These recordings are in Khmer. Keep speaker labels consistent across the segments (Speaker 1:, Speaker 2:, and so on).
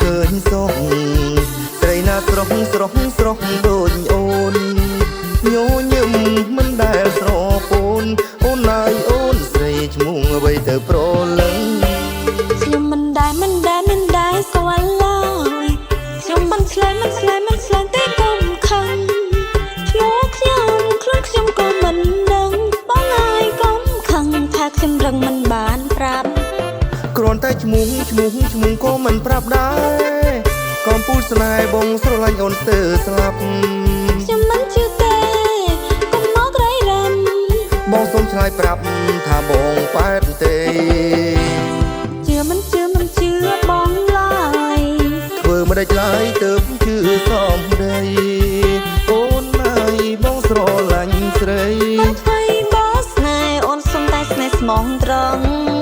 Speaker 1: ឃើញសោះស្រីណាស្រស់ស្រស់ស្រស់ដូចអូនញញឹមមិនដែលស្រពោនអូនហើយអូនស្រីឈ្មោះអ្វីទៅប្រលឹង
Speaker 2: ខ្ញុំមិនដែលស្គាល់ឡើយខ្ញុំមិនឆ្លើយទេកុំខឹងឈ្មោះខ្ញុំខ្លួនខ្ញុំក៏មិនដឹងបងហើយកុំខឹងថាខ្ញុំរឹងមិនបានប្រាប់
Speaker 1: គ្រាន់តែឈ្មោះក៏មិនប្រាប់ដែរកំពូលស្នេហ៍បងស្រឡាញ់អូនស្ទើរស្លាប់
Speaker 2: ខ្ញុំមិនជឿទេកុំមករៃរំ
Speaker 1: បងសូមឆ្លើយប្រាប់ថាបងប៉ែតទេ
Speaker 2: ជឿមិនជឿបងឡើយ
Speaker 1: ធ្វើមិនដេចឡើយទើបជឿសំដីអូនហើយបងស្រឡាញ់ស្រី
Speaker 2: បងថ្មីបងស្នេហ៍អូនសុំតែស្នេហ៍ស្មងត្រង់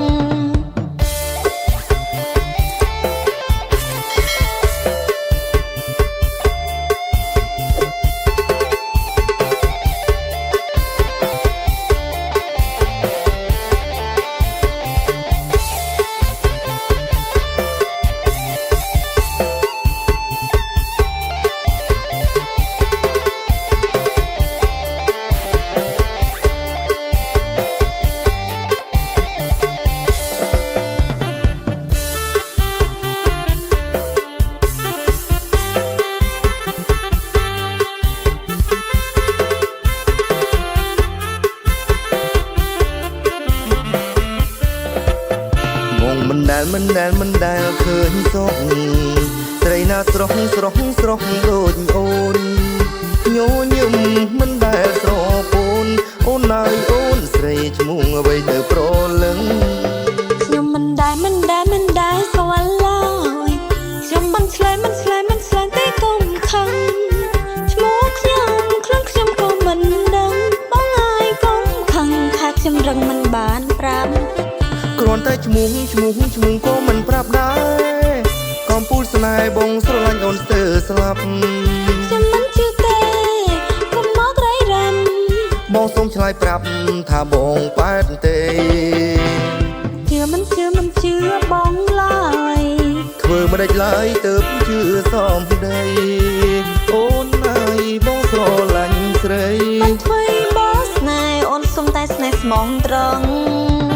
Speaker 1: មិនដែលឃើញសោះស្រីណាស្រស់ដូចអូនញញឹមមិនដែលស្រពោនអូនហើយអូនស្រីឈ្មោះអ្វីទៅប្រលឹង
Speaker 2: ខ្ញុំមិនដែលស្គាល់ឡើយខ្ញុំមិនឆ្លើយទេកុំខឹងឈ្មោះខ្ញុំខ្លួនខ្ញុំក៏មិនដឹងបងហើយកុំខឹងថាខ្ញុំរឹងមិនបានប្រាប់
Speaker 1: គ្រាន់តែឈ្មោះក៏មិនប្រាប់ដែរកំពូលស្នេហ៍បងស្រឡាញ់អូនស្ទើរស្លាប់
Speaker 2: ខ្ញុំមិនជឿទេកុំមករៃរំ
Speaker 1: បងសូមឆ្លើយប្រាប់ថាបងប៉ែតទេ
Speaker 2: ជឿមិនជឿបងឡើយ
Speaker 1: ធ្វើមិនដេចឡើយទើបជឿសំដីអូនហើយបងស្រឡាញ់ស្រី
Speaker 2: បងថ្មីបងស្នេហ៍អូនសុំតែស្នេហ៍ស្មងត្រង់